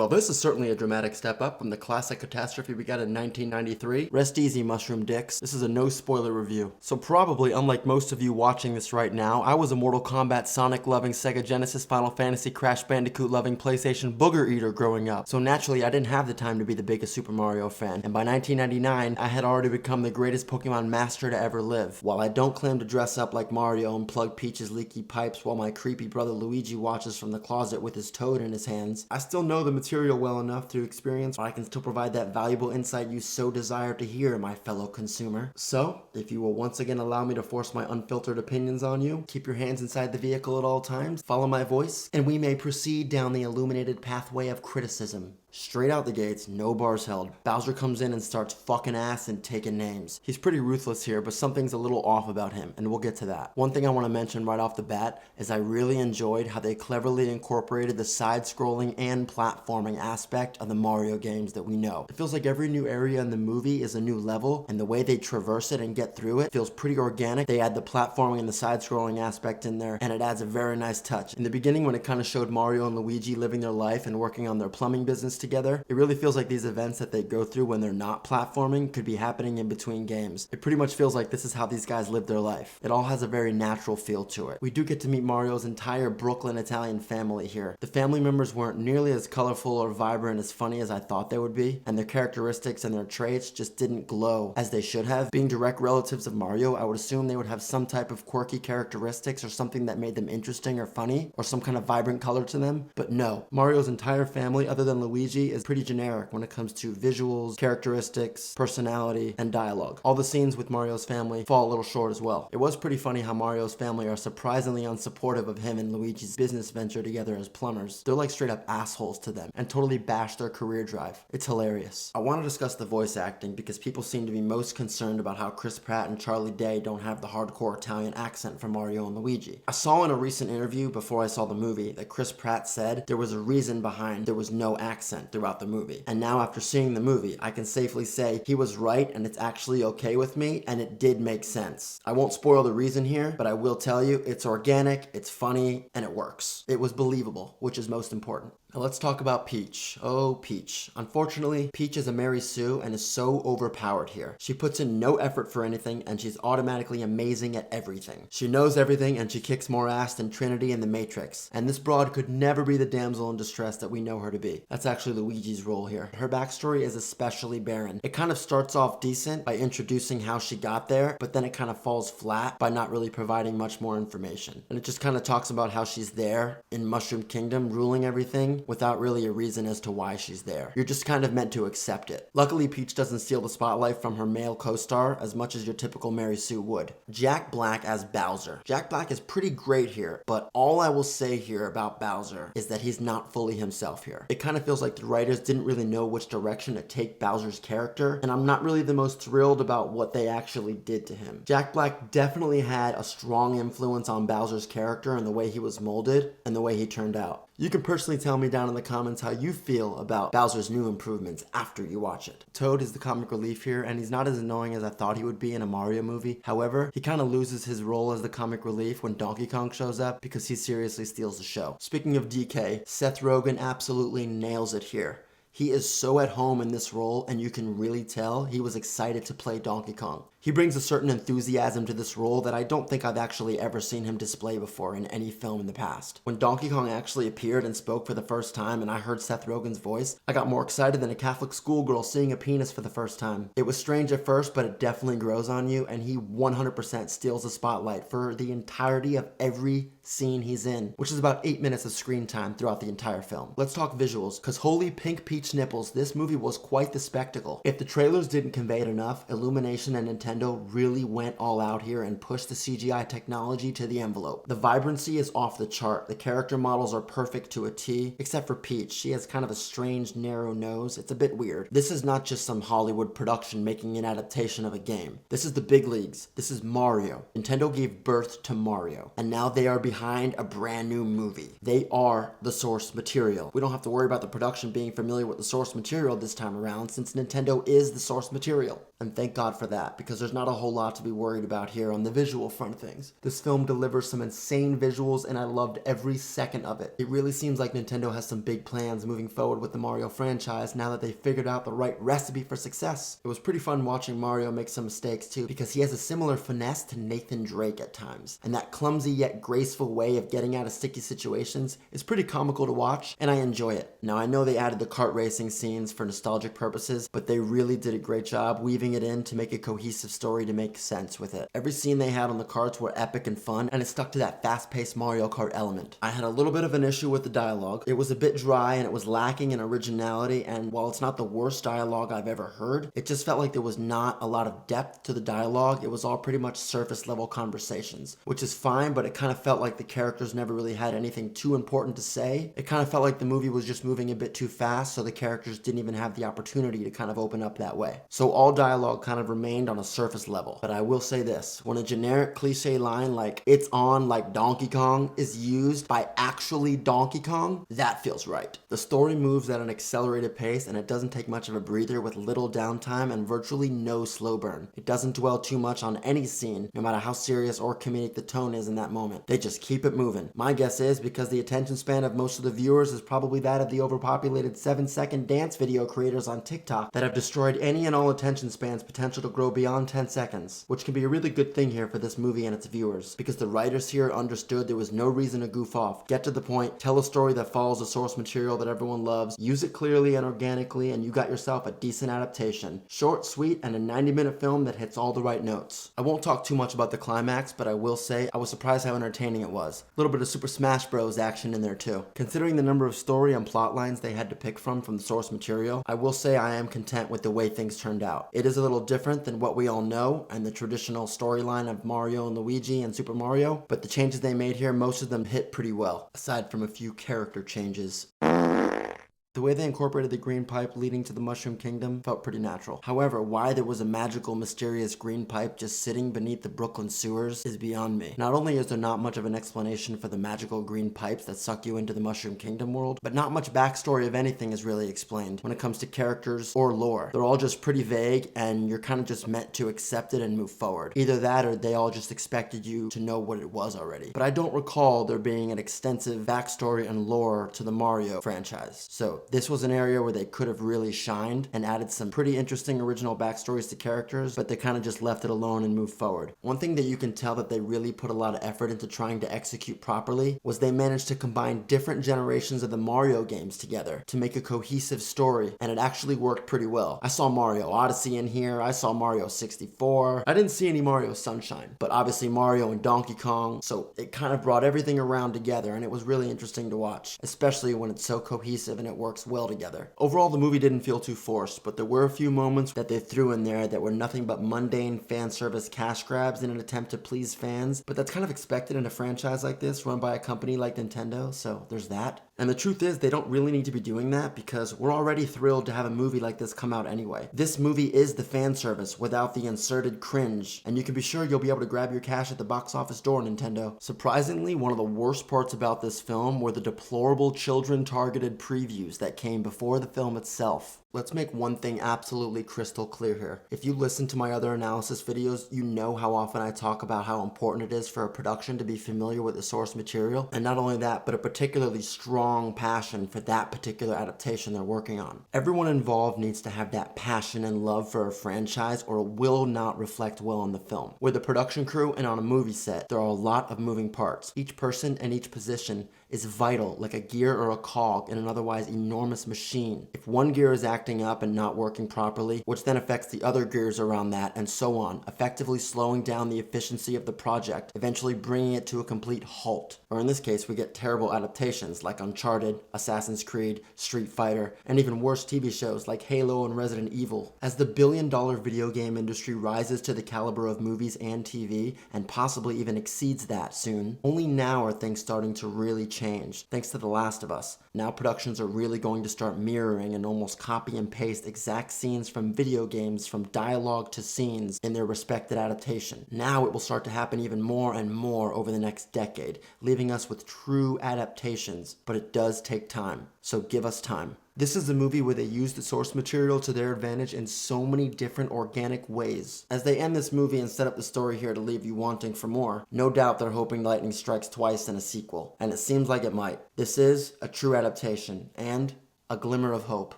Well, this is certainly a dramatic step up from the classic catastrophe we got in 1993. Rest easy, mushroom dicks. This is a no spoiler review. So probably, unlike most of you watching this right now, I was a Mortal Kombat, Sonic loving, Sega Genesis, Final Fantasy, Crash Bandicoot loving, PlayStation booger eater growing up. So naturally, I didn't have the time to be the biggest Super Mario fan. And by 1999, I had already become the greatest Pokemon master to ever live. While I don't claim to dress up like Mario and plug Peach's leaky pipes while my creepy brother Luigi watches from the closet with his toad in his hands, I still know the material well enough through experience where I can still provide that valuable insight you so desire to hear, my fellow consumer. So, if you will once again allow me to force my unfiltered opinions on you, keep your hands inside the vehicle at all times, follow my voice, and we may proceed down the illuminated pathway of criticism. Straight out the gates, no bars held. Bowser comes in and starts fucking ass and taking names. He's pretty ruthless here, but something's a little off about him, and we'll get to that. One thing I want to mention right off the bat is I really enjoyed how they cleverly incorporated the side-scrolling and platforming aspect of the Mario games that we know. It feels like every new area in the movie is a new level, and the way they traverse it and get through it feels pretty organic. They add the platforming and the side-scrolling aspect in there, and it adds a very nice touch. In the beginning, when it kind of showed Mario and Luigi living their life and working on their plumbing business together, it really feels like these events that they go through when they're not platforming could be happening in between games. It pretty much feels like this is how these guys live their life. It all has a very natural feel to it. We do get to meet Mario's entire Brooklyn Italian family here. The family members weren't nearly as colorful or vibrant as funny as I thought they would be, and their characteristics and their traits just didn't glow as they should have. Being direct relatives of Mario, I would assume they would have some type of quirky characteristics or something that made them interesting or funny, or some kind of vibrant color to them, but no. Mario's entire family, other than Luigi, is pretty generic when it comes to visuals, characteristics, personality, and dialogue. All the scenes with Mario's family fall a little short as well. It was pretty funny how Mario's family are surprisingly unsupportive of him and Luigi's business venture together as plumbers. They're like straight up assholes to them and totally bash their career drive. It's hilarious. I want to discuss the voice acting because people seem to be most concerned about how Chris Pratt and Charlie Day don't have the hardcore Italian accent for Mario and Luigi. I saw in a recent interview before I saw the movie that Chris Pratt said there was a reason behind there was no accent throughout the movie. And now after seeing the movie, I can safely say he was right and it's actually okay with me and it did make sense. I won't spoil the reason here, but I will tell you it's organic, it's funny, and it works. It was believable, which is most important. Now let's talk about Peach. Oh, Peach. Unfortunately, Peach is a Mary Sue and is so overpowered here. She puts in no effort for anything and she's automatically amazing at everything. She knows everything and she kicks more ass than Trinity in the Matrix. And this broad could never be the damsel in distress that we know her to be. That's actually Luigi's role here. Her backstory is especially barren. It kind of starts off decent by introducing how she got there, but then it kind of falls flat by not really providing much more information. And it just kind of talks about how she's there in Mushroom Kingdom ruling everything without really a reason as to why she's there. You're just kind of meant to accept it. Luckily, Peach doesn't steal the spotlight from her male co-star as much as your typical Mary Sue would. Jack Black as Bowser. Jack Black is pretty great here, but all I will say here about Bowser is that he's not fully himself here. It kind of feels like the writers didn't really know which direction to take Bowser's character, and I'm not really the most thrilled about what they actually did to him. Jack Black definitely had a strong influence on Bowser's character and the way he was molded and the way he turned out. You can personally tell me down in the comments how you feel about Bowser's new improvements after you watch it. Toad is the comic relief here, and he's not as annoying as I thought he would be in a Mario movie. However, he kind of loses his role as the comic relief when Donkey Kong shows up because he seriously steals the show. Speaking of DK, Seth Rogen absolutely nails it here. He is so at home in this role, and you can really tell he was excited to play Donkey Kong. He brings a certain enthusiasm to this role that I don't think I've actually ever seen him display before in any film in the past. When Donkey Kong actually appeared and spoke for the first time and I heard Seth Rogen's voice, I got more excited than a Catholic schoolgirl seeing a penis for the first time. It was strange at first, but it definitely grows on you, and he 100% steals the spotlight for the entirety of every scene he's in, which is about 8 minutes of screen time throughout the entire film. Let's talk visuals, because holy pink Peach nipples, this movie was quite the spectacle. If the trailers didn't convey it enough, Illumination and Nintendo really went all out here and pushed the CGI technology to the envelope. The vibrancy is off the chart. The character models are perfect to a T, except for Peach. She has kind of a strange, narrow nose. It's a bit weird. This is not just some Hollywood production making an adaptation of a game. This is the big leagues. This is Mario. Nintendo gave birth to Mario, and now they are behind a brand new movie. They are the source material. We don't have to worry about the production being familiar with the source material this time around, since Nintendo is the source material. And thank God for that, because because there's not a whole lot to be worried about here on the visual front of things. This film delivers some insane visuals and I loved every second of it. It really seems like Nintendo has some big plans moving forward with the Mario franchise now that they figured out the right recipe for success. It was pretty fun watching Mario make some mistakes too, because he has a similar finesse to Nathan Drake at times, and that clumsy yet graceful way of getting out of sticky situations is pretty comical to watch, and I enjoy it. Now I know they added the kart racing scenes for nostalgic purposes, but they really did a great job weaving it in to make a cohesive story to make sense with it. Every scene they had on the karts were epic and fun, and it stuck to that fast-paced Mario Kart element. I had a little bit of an issue with the dialogue. It was a bit dry and it was lacking in originality, and while it's not the worst dialogue I've ever heard, it just felt like there was not a lot of depth to the dialogue. It was all pretty much surface level conversations, which is fine, but it kind of felt like the characters never really had anything too important to say. It kind of felt like the movie was just moving a bit too fast, so the characters didn't even have the opportunity to kind of open up that way. So all dialogue kind of remained on a surface level. But I will say this, when a generic cliche line like "it's on like Donkey Kong" is used by actually Donkey Kong, that feels right. The story moves at an accelerated pace and it doesn't take much of a breather with little downtime and virtually no slow burn. It doesn't dwell too much on any scene, no matter how serious or comedic the tone is in that moment. They just keep it moving. My guess is because the attention span of most of the viewers is probably that of the overpopulated 7-second dance video creators on TikTok that have destroyed any and all attention spans potential to grow beyond 10 seconds, which can be a really good thing here for this movie and its viewers, because the writers here understood there was no reason to goof off. Get to the point, tell a story that follows the source material that everyone loves, use it clearly and organically, and you got yourself a decent adaptation. Short, sweet, and a 90-minute film that hits all the right notes. I won't talk too much about the climax, but I will say I was surprised how entertaining it was. A little bit of Super Smash Bros. Action in there too. Considering the number of story and plot lines they had to pick from the source material, I will say I am content with the way things turned out. It is a little different than what we all know and the traditional storyline of Mario and Luigi and Super Mario, but the changes they made here, most of them hit pretty well, aside from a few character changes. The way they incorporated the green pipe leading to the Mushroom Kingdom felt pretty natural. However, why there was a magical, mysterious green pipe just sitting beneath the Brooklyn sewers is beyond me. Not only is there not much of an explanation for the magical green pipes that suck you into the Mushroom Kingdom world, but not much backstory of anything is really explained when it comes to characters or lore. They're all just pretty vague, and you're kind of just meant to accept it and move forward. Either that or they all just expected you to know what it was already. But I don't recall there being an extensive backstory and lore to the Mario franchise. So this was an area where they could have really shined and added some pretty interesting original backstories to characters, but they kind of just left it alone and moved forward. One thing that you can tell that they really put a lot of effort into trying to execute properly was they managed to combine different generations of the Mario games together to make a cohesive story, and it actually worked pretty well. I saw Mario Odyssey in here, I saw Mario 64, I didn't see any Mario Sunshine, but obviously Mario and Donkey Kong, so it kind of brought everything around together, and it was really interesting to watch, especially when it's so cohesive and it works well together. Overall, the movie didn't feel too forced, but there were a few moments that they threw in there that were nothing but mundane fan service cash grabs in an attempt to please fans, but that's kind of expected in a franchise like this run by a company like Nintendo, so there's that. And the truth is, they don't really need to be doing that because we're already thrilled to have a movie like this come out anyway. This movie is the fan service without the inserted cringe, and you can be sure you'll be able to grab your cash at the box office door, Nintendo. Surprisingly, one of the worst parts about this film were the deplorable children-targeted previews that came before the film itself. Let's make one thing absolutely crystal clear here. If you listen to my other analysis videos, you know how often I talk about how important it is for a production to be familiar with the source material, and not only that, but a particularly strong passion for that particular adaptation they're working on. Everyone involved needs to have that passion and love for a franchise or it will not reflect well on the film. With a production crew and on a movie set, there are a lot of moving parts. Each person and each position is vital, like a gear or a cog in an otherwise enormous machine. If one gear is acting up and not working properly, which then affects the other gears around that, and so on, effectively slowing down the efficiency of the project, eventually bringing it to a complete halt. Or in this case, we get terrible adaptations like Uncharted, Assassin's Creed, Street Fighter, and even worse TV shows like Halo and Resident Evil. As the billion-dollar video game industry rises to the caliber of movies and TV, and possibly even exceeds that soon, only now are things starting to really change, thanks to The Last of Us. Now productions are really going to start mirroring and almost copy and paste exact scenes from video games, from dialogue to scenes, in their respected adaptation. Now it will start to happen even more and more over the next decade, leaving us with true adaptations, but it does take time, so give us time. This is a movie where they use the source material to their advantage in so many different organic ways. As they end this movie and set up the story here to leave you wanting for more, no doubt they're hoping lightning strikes twice in a sequel, and it seems like it might. This is a true adaptation, and a glimmer of hope.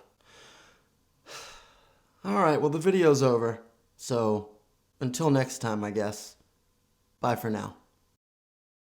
Alright, well the video's over, so until next time I guess. Bye for now.